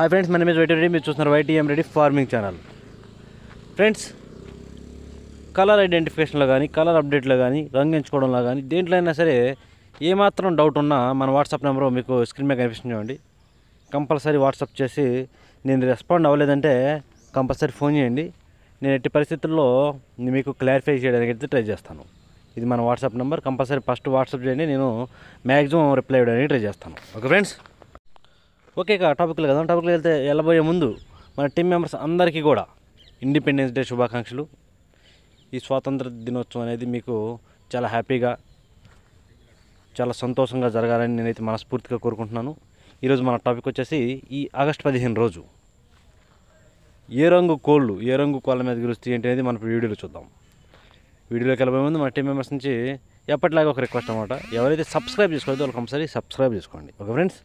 Hi friends, మన మీద YT Reddy, మీరు చూస్తున్నారు YTM Reddy farming channel. Friends, colour ఐడెంటిఫికేషన్లో కానీ, కలర్ అప్డేట్లో కానీ, రంగు ఎంచుకోవడంలో కానీ, దేంట్లో అయినా సరే ఏమాత్రం డౌట్ ఉన్నా మన వాట్సాప్ నెంబరు మీకు స్క్రీన్ మీద కనిపిస్తుంది చూడండి. కంపల్సరీ వాట్సాప్ చేసి నేను రెస్పాండ్ అవ్వలేదంటే కంపల్సరీ ఫోన్ చేయండి. నేను ఎట్టి పరిస్థితుల్లో మీకు క్లారిఫై చేయడానికి అయితే ట్రై చేస్తాను. ఇది మన WhatsApp number. Compulsory first WhatsApp చేయండి, నేను మ్యాక్సిమం రిప్లై ఇవ్వడానికి ట్రై చేస్తాను. ఓకే ఫ్రెండ్స్, ఓకే టాపిక్లో కదా. టాపిక్లో వెళ్తే వెళ్ళబోయే ముందు మన టీం మెంబర్స్ అందరికీ కూడా ఇండిపెండెన్స్ డే శుభాకాంక్షలు. ఈ స్వాతంత్ర దినోత్సవం అనేది మీకు చాలా హ్యాపీగా, చాలా సంతోషంగా జరగాలని నేనైతే మనస్ఫూర్తిగా కోరుకుంటున్నాను. ఈరోజు మన టాపిక్ వచ్చేసి ఈ ఆగస్టు 15 రోజు ఏ రంగు కోళ్ళ మీద గెలుస్తాయి ఏంటి అనేది మన వీడియోలో చూద్దాం. వీడియోలోకి వెళ్ళబోయే ముందు మన టీం మెంబర్స్ నుంచి ఎప్పటిలాగా ఒక రిక్వెస్ట్ అనమాట, ఎవరైతే సబ్స్క్రైబ్ చేసుకోవద్దో వాళ్ళు కంపల్సరీ సబ్స్క్రైబ్ చేసుకోండి. ఓకే ఫ్రెండ్స్,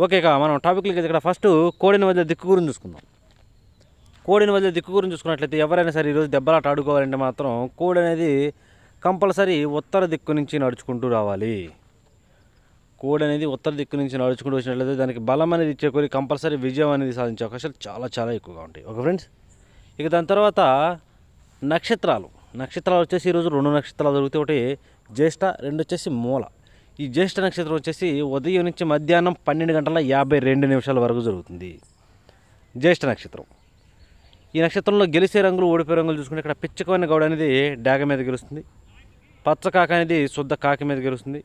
ఓకే మనం టాపిక్లకి ఇక్కడ ఫస్ట్ కోడిని వదిలే దిక్కు గురించి చూసుకుందాం. కోడిని వదిలే దిక్కు గురించి చూసుకున్నట్లయితే ఎవరైనా సరే ఈరోజు దెబ్బలాట ఆడుకోవాలంటే మాత్రం కోడి అనేది కంపల్సరీ ఉత్తర దిక్కు నుంచి నడుచుకుంటూ రావాలి. కోడి అనేది ఉత్తర దిక్కు నుంచి నడుచుకుంటూ వచ్చినట్లయితే దానికి బలం అనేది ఇచ్చే కోరి కంపల్సరీ విజయం అనేది సాధించే అవకాశాలు చాలా చాలా ఎక్కువగా ఉంటాయి. ఓకే ఫ్రెండ్స్, ఇక దాని తర్వాత నక్షత్రాలు వచ్చేసి ఈరోజు 2 నక్షత్రాలు దొరుకుతాయి. ఒకటి జ్యేష్ఠ, 2 వచ్చేసి మూల. ఈ జ్యేష్ఠ నక్షత్రం వచ్చేసి ఉదయం నుంచి మధ్యాహ్నం 12:52 వరకు జరుగుతుంది జ్యేష్ఠ నక్షత్రం. ఈ నక్షత్రంలో గెలిచే రంగులు, ఓడిపోయే రంగులు చూసుకుంటే ఇక్కడ పిచ్చకవన్న గౌడ అనేది డాగ మీద గెలుస్తుంది, పచ్చ కాక అనేది శుద్ధ కాకి మీద గెలుస్తుంది,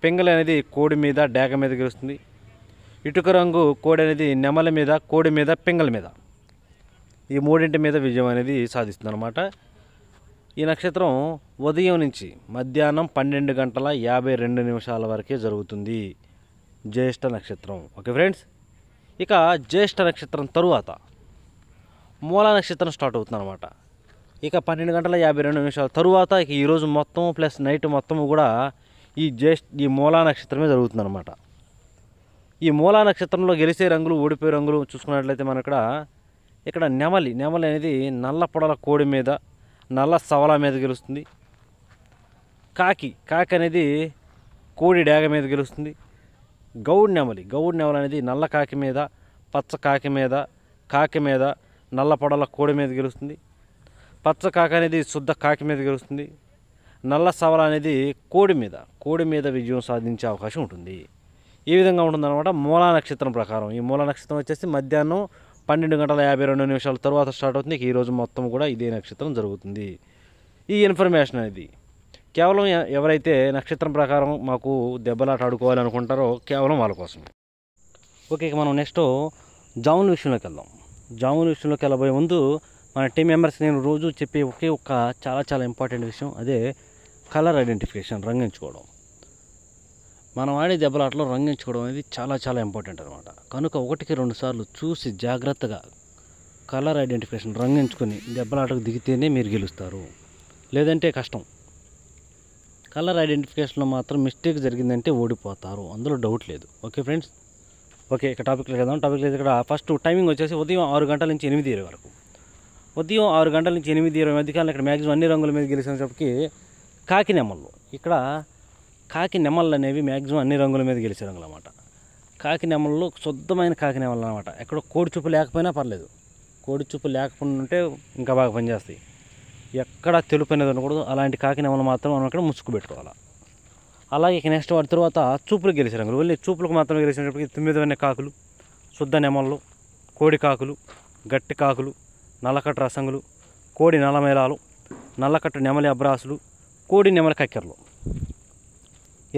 పింగళి అనేది కోడి మీద డాగ మీద గెలుస్తుంది, ఇటుక రంగు కోడి అనేది నెమల మీద, కోడి మీద, పింగళి మీద, ఈ మూడింటి మీద విజయం అనేది సాధిస్తుంది అన్నమాట. ఈ నక్షత్రం ఉదయం నుంచి మధ్యాహ్నం 12:52 వరకే జరుగుతుంది జ్యేష్ఠ నక్షత్రం. ఓకే ఫ్రెండ్స్, ఇక జ్యేష్ఠ నక్షత్రం తరువాత మూలా నక్షత్రం స్టార్ట్ అవుతుంది అనమాట. ఇక 12:52 తరువాత ఇక ఈరోజు మొత్తం ప్లస్ నైట్ మొత్తం కూడా ఈ మూలా నక్షత్రమే జరుగుతుంది అనమాట. ఈ మూలా నక్షత్రంలో గెలిచే రంగులు, ఓడిపోయే రంగులు చూసుకున్నట్లయితే మన ఇక్కడ నెమలి అనేది నల్ల పొడల కోడి మీద, నల్ల సవల మీద గెలుస్తుంది. కాకి అనేది కోడి డాగ మీద గెలుస్తుంది. గౌడ్ నెమలి అనేది నల్ల కాకి మీద, పచ్చ కాకి మీద, నల్ల పొడల కోడి మీద గెలుస్తుంది. పచ్చ కాకి అనేది శుద్ధ కాకి మీద గెలుస్తుంది. నల్ల సవల అనేది కోడి మీద విజయం సాధించే అవకాశం ఉంటుంది. ఈ విధంగా ఉంటుందన్నమాట మూలా నక్షత్రం ప్రకారం. ఈ మూలా నక్షత్రం వచ్చేసి మధ్యాహ్నం 12:52 తర్వాత స్టార్ట్ అవుతుంది. ఈరోజు మొత్తం కూడా ఇదే నక్షత్రం జరుగుతుంది. ఈ ఇన్ఫర్మేషన్ అనేది కేవలం ఎవరైతే నక్షత్రం ప్రకారం మాకు దెబ్బలాట ఆడుకోవాలనుకుంటారో కేవలం వాళ్ళ కోసం. ఓకే, ఇక మనం నెక్స్ట్ జామున్ విషయంలోకి వెళ్దాం. జామున్ విషయంలోకి వెళ్ళబోయే ముందు మన టీం మెంబర్స్ నేను రోజు చెప్పే ఒకే ఒక చాలా చాలా ఇంపార్టెంట్ విషయం, అదే కలర్ ఐడెంటిఫికేషన్, రంగు ఎంచుకోవడం. మనం ఆడే దెబ్బలాటలో రంగు ఎంచుకోవడం అనేది చాలా చాలా ఇంపార్టెంట్ అనమాట. కనుక 1-2 సార్లు చూసి జాగ్రత్తగా కలర్ ఐడెంటిఫికేషన్, రంగు ఎంచుకొని దెబ్బలాటకు దిగితేనే మీరు గెలుస్తారు, లేదంటే కష్టం. కలర్ ఐడెంటిఫికేషన్లో మాత్రం మిస్టేక్ జరిగిందంటే ఓడిపోతారు, అందులో డౌట్ లేదు. ఓకే ఫ్రెండ్స్, ఓకే ఇక టాపిక్లోకి వెళ్దాం. టాపిక్లో ఇక్కడ ఫస్ట్ టైమింగ్ వచ్చేసి ఉదయం 6 గంటల నుంచి 8:20 వరకు. ఉదయం 6 గంటల నుంచి 8:20 మధ్యకాలంలో ఇక్కడ మ్యాక్సిమం అన్ని రంగుల మీద గెలిచినప్పటికీ కాకి నెమళ్ళు, ఇక్కడ కాకి నెమళ్ళు అనేవి మ్యాక్సిమం అన్ని రంగుల మీద గెలిచే రంగులు అన్నమాట. కాకి నెమళ్ళు శుద్ధమైన కాకి నెమళ్ళు అనమాట. ఎక్కడ కోడి చూపు లేకపోయినా పర్లేదు, కోడి చూపు లేకుండా ఉంటే ఇంకా బాగా పనిచేస్తాయి. ఎక్కడ తెలుపు అనేది ఉండకూడదు, అలాంటి కాకి నెమలు మాత్రం మనం ఇక్కడ ముసుగు పెట్టుకోవాలి. అలాగే ఇక నెక్స్ట్ వాటి తర్వాత చూపులకు గెలిచే రంగులు, వెళ్ళి చూపులకు మాత్రం గెలిచినప్పటికీ 9 కాకులు, శుద్ధ నెమళ్ళు, కోడి కాకులు, గట్టి కాకులు, నల్లకట్టు రసంగులు, కోడి నల్లమేళాలు, నల్లకట్టు నెమలి అబ్రాసులు, కోడి నెమలి కక్కెరలు,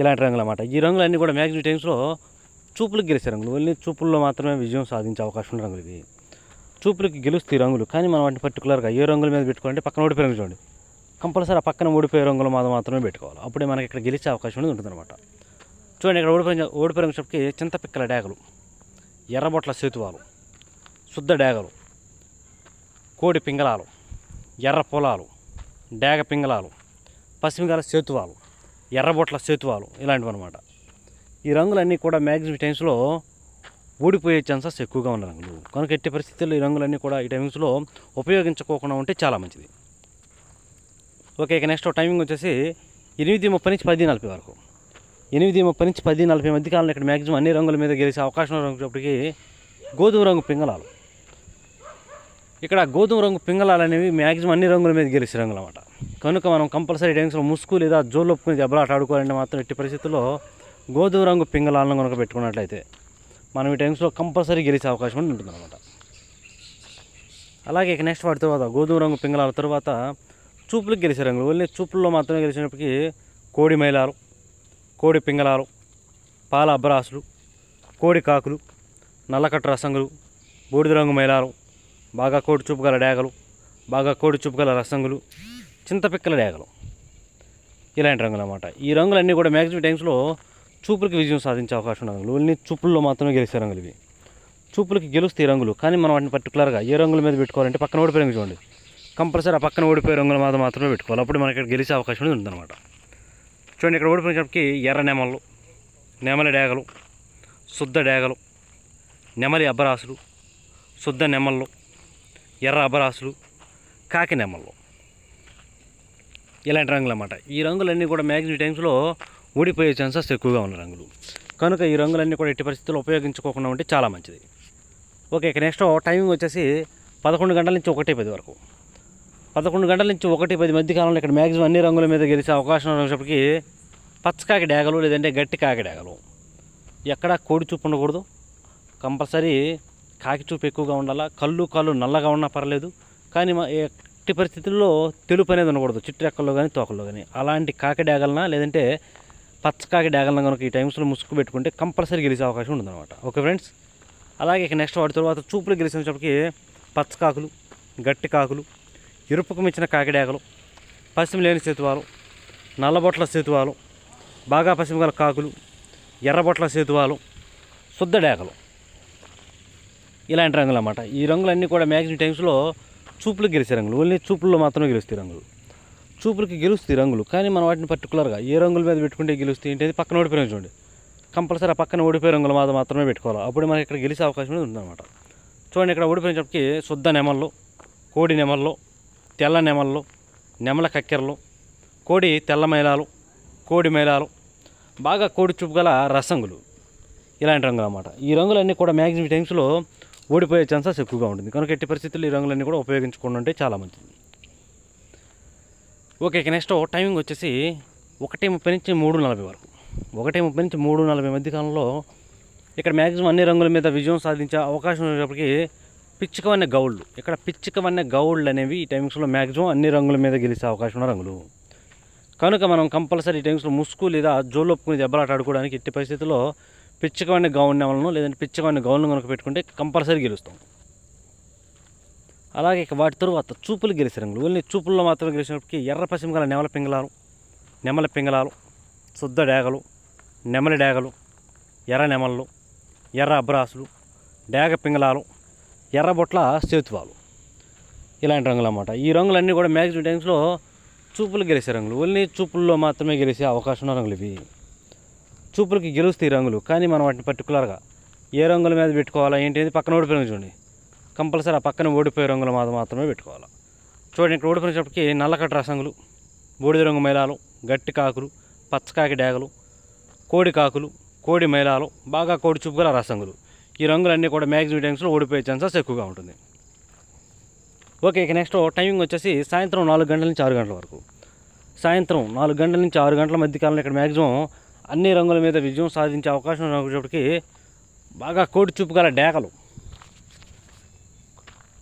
ఇలాంటి రంగులు అన్నమాట. ఈ రంగులన్నీ కూడా మ్యాక్సిమం టైమ్స్లో చూపులకు గెలిచే రంగులు, వెళ్ళి చూపుల్లో మాత్రమే విజయం సాధించే అవకాశం ఉన్న రంగులు ఇవి. చూపులకి గెలుస్తాయి రంగులు, కానీ మనం వాటిని పర్టికులర్గా ఏ రంగుల మీద పెట్టుకోవాలంటే పక్కన ఓడిపోయే రంగులు చూడండి, కంపల్సరీ ఆ పక్కన ఓడిపోయే రంగులు మాత్రమే పెట్టుకోవాలి. అప్పుడే మనకి ఇక్కడ గెలిచే అవకాశం అనేది ఉంటుందన్నమాట. చూడండి, ఇక్కడ ఓడిపోయే రంగుకి చింతపిక్కల డాగలు, ఎర్రబొట్ల సేతువాలు, శుద్ధ డాగలు, కోడి పింగళాలు, ఎర్ర పొలాలు, డాగ పింగళాలు, పసిపింగళ సేతువాలు, ఎర్రబొట్ల సేతువాలు, ఇలాంటివి అనమాట. ఈ రంగులన్నీ కూడా మ్యాక్సిమం టైమ్స్లో ఓడిపోయే ఛాన్సెస్ ఎక్కువగా ఉన్న రంగులు. కనుక ఎట్టి పరిస్థితుల్లో ఈ రంగులన్నీ కూడా ఈ టైమ్స్లో ఉపయోగించుకోకుండా ఉంటే చాలా మంచిది. ఓకే, ఇక నెక్స్ట్ టైమింగ్ వచ్చేసి 8:30 నుంచి 10:40 వరకు. 8:30 నుంచి 10:40 మధ్య కాలంలో ఇక్కడ మ్యాక్సిమం అన్ని రంగుల మీద గెలిచే అవకాశం ఉన్నప్పటికీ గోధుమ రంగు పింగళాలు. ఇక్కడ గోధుమ రంగు పింగళాలు అనేవి మ్యాక్సిమం అన్ని రంగుల మీద గెలిచే రంగులు అన్నమాట. కనుక మనం కంపల్సరీ టైమ్స్లో ముసుగు లేదా జోలొప్పుకుని దెబ్బలాట ఆడుకోవాలంటే మాత్రం ఎట్టి పరిస్థితుల్లో గోధుమ రంగు పింగళాలను కనుక పెట్టుకున్నట్లయితే మనం ఈ టైమ్స్లో కంపల్సరీ గెలిచే అవకాశం ఉంటుందన్నమాట. అలాగే ఇక నెక్స్ట్ వాటి తర్వాత గోధుమ రంగు పింగళాల తర్వాత చూపులకు గెలిచే రంగులు. ఓన్లీ చూపుల్లో మాత్రమే గెలిచినప్పటికీ కోడి మైలాలు, కోడి పింగళాలు, పాల అబ్బరాసులు, కోడి కాకులు, నల్లకట్టు రసంగులు, బూడిద రంగు మైలాలు, బాగా కోడి చూపు గల డేగలు, బాగా కోడి చూపు గల రసంగులు, చింతపిక్కల డేగలు, ఇలాంటి రంగులు అన్నమాట. ఈ రంగులన్నీ కూడా మ్యాక్సిమం టైమ్స్లో చూపులకి విజయం సాధించే అవకాశం ఉన్న రంగులు. ఓన్లీ చూపుల్లో మాత్రమే గెలిచే రంగులు ఇవి. చూపులకి గెలుస్తాయి రంగులు, కానీ మనం వాటిని పర్టికులర్గా ఏ రంగుల మీద పెట్టుకోవాలంటే పక్కన ఓడిపోయే రంగు చూడండి, కంపల్సరీ ఆ పక్కన ఓడిపోయే రంగుల మీద మాత్రమే పెట్టుకోవాలి. అప్పుడు మనకి ఇక్కడ గెలిచే అవకాశం ఉంటుందన్నమాట. చూడండి, ఇక్కడ ఓడిపోయినప్పటికీ ఎర్ర నెమళ్ళు, నెమలి డేగలు, శుద్ధ డేగలు, నెమలి అబ్బరాసులు, శుద్ధ నెమళ్ళు, ఎర్ర అబ్బరాసులు, కాకి నెమళ్ళు, ఇలాంటి రంగులు అన్నమాట. ఈ రంగులన్నీ కూడా మ్యాక్సిమం టైమ్స్లో ఊడిపోయే ఛాన్సెస్ ఎక్కువగా ఉన్న రంగులు. కనుక ఈ రంగులన్నీ కూడా ఎట్టి పరిస్థితుల్లో ఉపయోగించుకోకుండా ఉంటే చాలా మంచిది. ఓకే, ఇక నెక్స్ట్ టైమింగ్ వచ్చేసి 11 గంటల నుంచి 1:10 వరకు. 11 గంటల నుంచి 1:10 మధ్య కాలంలో ఇక్కడ మ్యాక్సిమం అన్ని రంగుల మీద గెలిచే అవకాశం ఉన్నప్పటికీ పచ్చకాకి డేగలు లేదంటే గట్టి కాకి డేగలు. ఎక్కడ కోడి చూపు ఉండకూడదు, కంపల్సరీ కాకి చూపు ఎక్కువగా ఉండాలా. కళ్ళు నల్లగా ఉన్నా పర్లేదు, కానీ ఎట్టి పరిస్థితుల్లో తెలుపు అనేది ఉండకూడదు, చిట్రెక్కల్లో కానీ తోకల్లో కానీ. అలాంటి కాకి డేగలన లేదంటే పచ్చకాకి డేగలన కనుక ఈ టైమ్స్లో ముసుగు పెట్టుకుంటే కంపల్సరీ గెలిచే అవకాశం ఉంటుందన్నమాట. ఓకే ఫ్రెండ్స్, అలాగే ఇక నెక్స్ట్ వాటి తర్వాత చూపులు గెలిచినప్పటికీ పచ్చకాకులు, గట్టి కాకులు, ఎరుపుకు మించిన కాకి డేగలు, పశ్చిమ లేని సేతువాలు, నల్లబొట్ల సేతువాలు, బాగా పశ్చిమ గల కాకులు, ఎర్రబొట్ల సేతువాలు, శుద్ధ డేగలు, ఇలాంటి రంగులు అన్నమాట. ఈ రంగులన్నీ కూడా మ్యాక్సిమం టైమ్స్లో చూపులకు గెలిచే రంగులు. ఓన్లీ చూపుల్లో మాత్రమే గెలుస్తాయి రంగులు. చూపులకి గెలుస్తాయి రంగులు, కానీ మనం వాటిని పర్టికులర్గా ఏ రంగుల మీద పెట్టుకుంటే గెలుస్తాయి ఏంటి పక్కన ఓడిపోయిన చూడండి, కంపల్సరీ ఆ పక్కన ఓడిపోయే రంగుల మీద మాత్రమే పెట్టుకోవాలి. అప్పుడు మనకి ఇక్కడ గెలిచే అవకాశం ఉందన్నమాట. చూడండి, ఇక్కడ ఓడిపోయినప్పటికీ శుద్ధ నెమళ్ళు, కోడి నెమళ్ళు, తెల్ల నెమళ్ళు, నెమల కక్కెరలు, కోడి తెల్ల మైలాలు, కోడి మైలాలు, బాగా కోడి చూపు గల రసంగులు, ఇలాంటి రంగులు అన్నమాట. ఈ రంగులన్నీ కూడా మ్యాక్సిమం టైమ్స్లో ఓడిపోయే ఛాన్సెస్ ఎక్కువగా ఉంటుంది. కనుక ఎట్టి పరిస్థితుల్లో ఈ రంగులన్నీ కూడా ఉపయోగించుకోండి అంటే చాలా మంచిది. ఓకే, నెక్స్ట్ టైమింగ్ వచ్చేసి 1:30 నుంచి 3:40 వరకు. 1:30 నుంచి 3:40 మధ్య కాలంలో ఇక్కడ మ్యాక్సిమం అన్ని రంగుల మీద విజయం సాధించే అవకాశం ఉన్నప్పటికీ పిచ్చికవన్య గౌళ్ళు. ఇక్కడ పిచ్చికవన్య గౌళ్ళు అనేవి ఈ టైమింగ్స్లో మ్యాక్సిమం అన్ని రంగుల మీద గెలిచే అవకాశం ఉన్న రంగులు. కనుక మనం కంపల్సరీ ఈ టైమ్స్లో ముసుగు లేదా జోలొప్పుకుని దెబ్బలాట ఆడుకోవడానికి ఎట్టి పరిస్థితుల్లో పిచ్చికవన్య గౌన్ నెమలను లేదంటే పిచ్చికవన్య గౌన్లను కనుక పెట్టుకుంటే కంపల్సరీ గెలుస్తాం. అలాగే ఇక వాటి తరువాత చూపులు గెలిచే రంగులు. ఓన్లీ చూపుల్లో మాత్రమే గెలిచినప్పటికీ ఎర్ర పశ్చిమ గల నెమల పింగళాలు, నెమల పింగళాలు, శుద్ధ డేగలు, నెమలి డేగలు, ఎర్ర నెమళ్ళు, ఎర్ర అబ్రాసులు, డేగ పింగళాలు, ఎర్రబొట్ల సేతువాలు, ఇలాంటి రంగులు అన్నమాట. ఈ రంగులన్నీ కూడా మ్యాక్సిమం టైమ్స్లో చూపులు గెలిచే రంగులు. ఓన్లీ చూపుల్లో మాత్రమే గెలిచే అవకాశం ఉన్న రంగులు ఇవి. చూపులకి గెలుస్తాయి రంగులు, కానీ మనం వాటిని పర్టికులర్గా ఏ రంగుల మీద పెట్టుకోవాలా ఏంటి పక్కన ఓడిపోయిన చూడండి, కంపల్సరీ ఆ పక్కన ఓడిపోయే రంగుల మీద మాత్రమే పెట్టుకోవాలి. చూడండి, ఇక్కడ ఓడిపోయినప్పటికీ నల్లకట్టు రసంగులు, బూడిద రంగు మైలాలు, గట్టి కాకులు, పచ్చకాకి డేగలు, కోడి కాకులు, కోడి మైలాలు, బాగా కోడి చూపు గల రసంగులు, ఈ రంగులన్నీ కూడా మ్యాక్సిమం టైమ్స్లో ఓడిపోయే ఛాన్సెస్ ఎక్కువగా ఉంటుంది. ఓకే, ఇక నెక్స్ట్ టైమింగ్ వచ్చేసి సాయంత్రం 4 గంటల నుంచి 6 గంటల వరకు. సాయంత్రం 4 గంటల నుంచి 6 గంటల మధ్య కాలంలో ఇక్కడ మ్యాక్సిమం అన్ని రంగుల మీద విజయం సాధించే అవకాశం ఉన్నప్పటికీ బాగా కోడి చూపు గల డేగలు,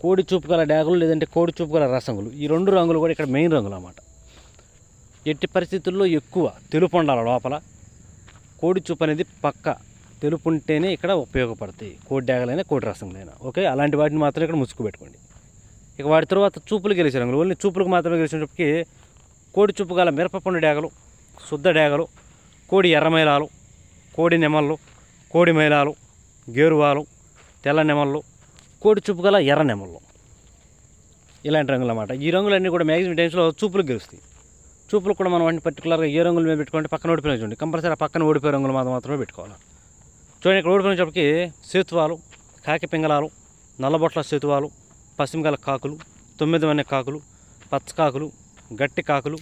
కోడి చూపు గల డేగలు లేదంటే కోడి చూపు గల రసంగులు, ఈ 2 రంగులు కూడా ఇక్కడ మెయిన్ రంగులు అన్నమాట. ఎట్టి పరిస్థితుల్లో ఎక్కువ తెలుపు ఉండాలి లోపల. కోడి చూపు అనేది పక్క తెలుపు ఉంటేనే ఇక్కడ ఉపయోగపడతాయి, కోడి డేగలైనా కోడి రసంగులైనా. ఓకే, అలాంటి వాటిని మాత్రం ఇక్కడ ముసుగు పెట్టుకోండి. ఇక వాటి తర్వాత చూపులు గెలిచే రంగులు. ఓన్లీ చూపులకు మాత్రమే గెలిచినప్పటికీ కోడి చూపు గల మిరపపండు డేగలు, శుద్ధ డేగలు, కోడి ఎర్రమైలాలు, కోడి నెమళ్ళు, కోడి మైలాలు, గేరువాలు, తెల్ల నెమళ్ళు, కోడి చూపు గల ఎర్ర నెమళ్ళు, ఇలాంటి రంగులు అన్నమాట. ఈ రంగులన్నీ కూడా మ్యాక్సిమం టైమ్స్లో చూపులకు గెలుస్తాయి. చూపులు కూడా మనం వాటిని పర్టికులర్గా ఏ రంగుల మీద పెట్టుకుంటే పక్కన ఓడిపోయిన చూడండి, కంపల్సరీ ఆ పక్కన ఓడిపోయే రంగుల మీద మాత్రమే పెట్టుకోవాలి. చూడండి, ఇక్కడ ఓడిపోయినప్పటికీ సేతువాలు, కాకి పింగళాలు, నల్లబొట్ల సేతువాలు, పశ్చిమ గల కాకులు, 9 వన్య కాకులు, పచ్చకాకులు, గట్టి కాకులు,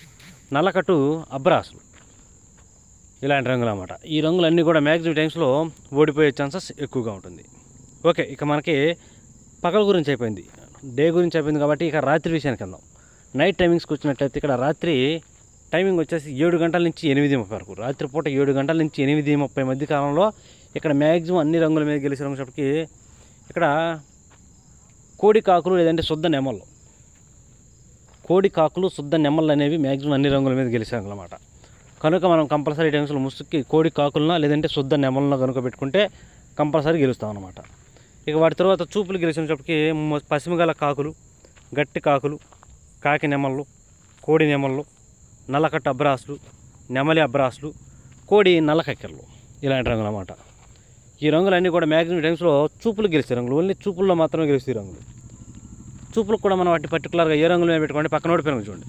నల్లకట్టు అబ్రాసులు, ఇలాంటి రంగులు అన్నమాట. ఈ రంగులన్నీ కూడా మ్యాక్సిమం టైమ్స్లో ఓడిపోయే ఛాన్సెస్ ఎక్కువగా ఉంటుంది. ఓకే, ఇక మనకి పగల గురించి అయిపోయింది, డే గురించి అయిపోయింది కాబట్టి ఇక రాత్రి విషయానికి వెళ్దాం. నైట్ టైమింగ్స్కి వచ్చినట్లయితే ఇక్కడ రాత్రి టైమింగ్ వచ్చేసి 7 గంటల నుంచి 8:30 వరకు. రాత్రిపూట 7 గంటల నుంచి 8:30 మధ్య కాలంలో ఇక్కడ మ్యాక్సిమం అన్ని రంగుల మీద గెలిచే రంగులకి ఇక్కడ కోడి కాకులు లేదంటే శుద్ధ నెమళ్ళు, కోడి కాకులు శుద్ధ నెమళ్ళు అనేవి మ్యాక్సిమం అన్ని రంగుల మీద గెలిచే రంగులు అన్నమాట. కనుక మనం కంపల్సరీ టైమ్స్లో ముసుక్కి కోడి కాకులన లేదంటే శుద్ధ నెమలను కనుక పెట్టుకుంటే కంపల్సరీ గెలుస్తాం అన్నమాట. ఇక వాటి తర్వాత చూపులు గెలిచినప్పటికీ పసిమిగల కాకులు, గట్టి కాకులు, కాకి నెమళ్ళు, కోడి నెమళ్ళు, నల్లకట్ట అబ్రాసులు, నెమలి అబ్రాసులు, కోడి నల్ల కక్కెరలు, ఇలాంటి రంగులు అన్నమాట. ఈ రంగులన్నీ కూడా మ్యాక్సిమం టైమ్స్లో చూపులు గెలిచే రంగులు, ఓన్లీ చూపుల్లో మాత్రమే గెలుస్తాయి రంగులు. చూపులకు కూడా మనం వాటి పర్టికులర్గా ఏ రంగులు మీద పెట్టుకోండి, పక్కన ఓడిపోయిన రంగు చూడండి,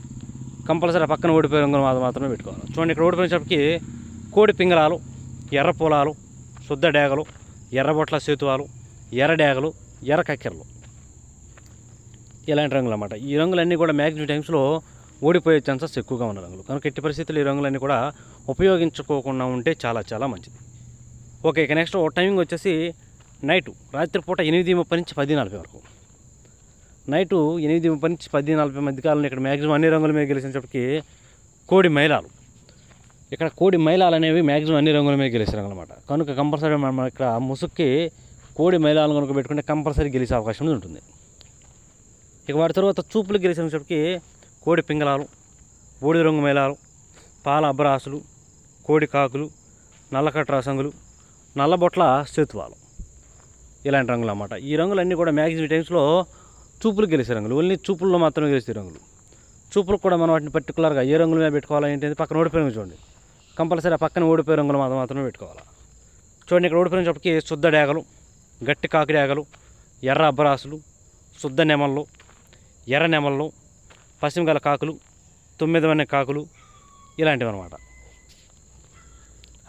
కంపల్సరీ పక్కన ఓడిపోయే రంగులు మాత్రమే పెట్టుకోవాలి. చూడండి, ఇక్కడ ఓడిపోయినప్పటికీ కోడి పింగళాలు, ఎర్ర పొలాలు, శుద్ధ డేగలు, ఎర్రబొట్ల సేతువాలు, ఎర్ర డేగలు, ఎర్ర కక్కెరలు, ఇలాంటి రంగులు అన్నమాట. ఈ రంగులన్నీ కూడా మ్యాక్సిమం టైమ్స్లో ఓడిపోయే ఛాన్సెస్ ఎక్కువగా ఉన్న రంగులు. కనుక ఎట్టి పరిస్థితుల్లో ఈ రంగులన్నీ కూడా ఉపయోగించుకోకుండా ఉంటే చాలా చాలా మంచిది. ఓకే, ఇక నెక్స్ట్ టైమింగ్ వచ్చేసి నైటు రాత్రిపూట 8:30 నుంచి 10:40 వరకు. నైటు 8:30 నుంచి 10:40 మధ్య కాలంలో ఇక్కడ మ్యాక్సిమం అన్ని రంగుల మీద గెలిచినప్పటికీ కోడి మైలాలు, ఇక్కడ కోడి మైలాలు అనేవి మ్యాక్సిమం అన్ని రంగుల మీద గెలిచే రంగులు అన్నమాట. కనుక కంపల్సరీ మనం ఇక్కడ ముసుక్కి కోడి మైలాలను కనుక పెట్టుకుంటే కంపల్సరీ గెలిచే అవకాశం ఉంటుంది. ఇక వాటి తర్వాత చూపులు గెలిచినప్పటికీ కోడి పింగళాలు, బూడిద రంగు మైలాలు, పాల అబ్రాసులు, కోడి కాకులు, నల్లకట్ట రసంగులు, నల్లబొట్ల సేతువాలు, ఇలాంటి రంగులు అన్నమాట. ఈ రంగులన్నీ కూడా మ్యాక్సిమం టైమ్స్లో చూపులు గెలిచే రంగులు, ఓన్లీ చూపుల్లో మాత్రమే గెలిచే రంగులు. చూపులకు కూడా మనం వాటిని పర్టికులర్గా ఏ రంగుల మీద పెట్టుకోవాలి ఏంటంటే పక్కన ఓడిపోయిన రంగు చూడండి, కంపల్సరీ ఆ పక్కన ఓడిపోయే రంగులు మాత్రమే పెట్టుకోవాలి. చూడండి, ఇక్కడ ఓడిపోయినప్పటికీ శుద్ధ డేగలు, గట్టి కాకి డేగలు, ఎర్ర అబ్బరాసులు, శుద్ధ నెమళ్ళు, ఎర్ర నెమళ్ళు, పశ్చిమగల కాకులు, 9 కాకులు, ఇలాంటివి అనమాట.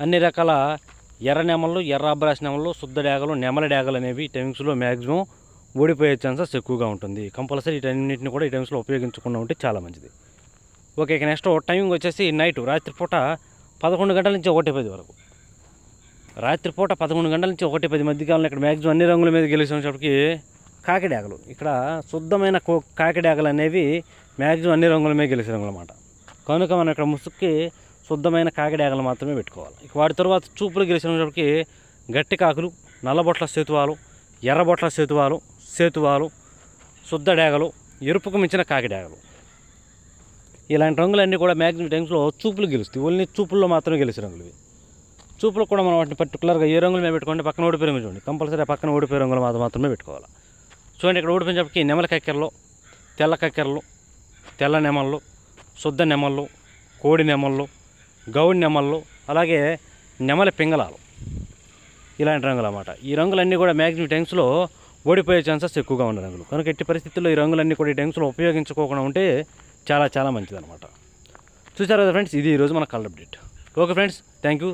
అన్ని రకాల ఎర్ర నెమళ్ళు, ఎర్ర అబ్బరాసి నెమళ్ళు, శుద్ధ డేగలు, నెమల డేగలు అనేవి ఈ టైమ్స్లో మ్యాక్సిమం ఓడిపోయే ఛాన్సెస్ ఎక్కువగా ఉంటుంది. కంపల్సరీ వీటన్నింటిని కూడా ఈ టైమ్స్లో ఉపయోగించకుండా ఉంటే చాలా మంచిది. ఓకే, ఇక నెక్స్ట్ టైమింగ్ వచ్చేసి నైటు రాత్రిపూట 11 గంటల నుంచి 1:10 వరకు. రాత్రిపూట 11 గంటల నుంచి 1:10 మధ్య కాలంలో ఇక్కడ మ్యాక్సిమం అన్ని రంగుల మీద గెలిచినప్పటికీ కాకిడాగలు, ఇక్కడ శుద్ధమైన కాకిడాగలు అనేవి మ్యాక్సిమం అన్ని రంగుల మీద గెలిచే రంగులు అన్నమాట. కనుక మనం ఇక్కడ ముసుక్కి శుద్ధమైన కాకిడాగలు మాత్రమే పెట్టుకోవాలి. ఇక వాటి తర్వాత చూపులు గెలిచినప్పటికీ గట్టి కాకులు, నల్లబొట్ల సేతువాలు, ఎర్రబొట్ల సేతువాలు, శుద్ధ డేగలు, ఎరుపుకు మించిన కాకిడాగలు, ఇలాంటి రంగులన్నీ కూడా మ్యాక్సిమం టైమ్స్లో చూపులు గెలుస్తాయి, ఓన్లీ చూపుల్లో మాత్రమే గెలిచే రంగులు ఇవి. చూపులు కూడా మనం వాటిని పర్టికులర్గా ఏ రంగుల మీద పెట్టుకోండి, పక్కన ఓడిపోయే రంగు చూడండి, కంపల్సరీ ఆ పక్కన ఓడిపోయే రంగులు మాత్రమే పెట్టుకోవాలి. చూడండి, ఇక్కడ ఓడిపోయినప్పటికీ నెమల కక్కెరలు, తెల్ల కక్కెరలు, తెల్ల నెమళ్ళు, శుద్ధ నెమళ్ళు, కోడి నెమళ్ళు, గౌడి నెమళ్ళు, అలాగే నెమలి పింగళాలు, ఇలాంటి రంగులు అన్నమాట. ఈ రంగులన్నీ కూడా మ్యాక్సిమం టైమ్స్లో ఓడిపోయే ఛాన్సెస్ ఎక్కువగా ఉన్న రంగులు. కనుక ఎట్టి పరిస్థితుల్లో ఈ రంగులన్నీ కూడా ఈ టైమ్స్లో ఉపయోగించుకోకుండా ఉంటే చాలా చాలా మంచిది అనమాట. చూసారు కదా ఫ్రెండ్స్, ఇది ఈరోజు మన colour update. Okay friends, thank you.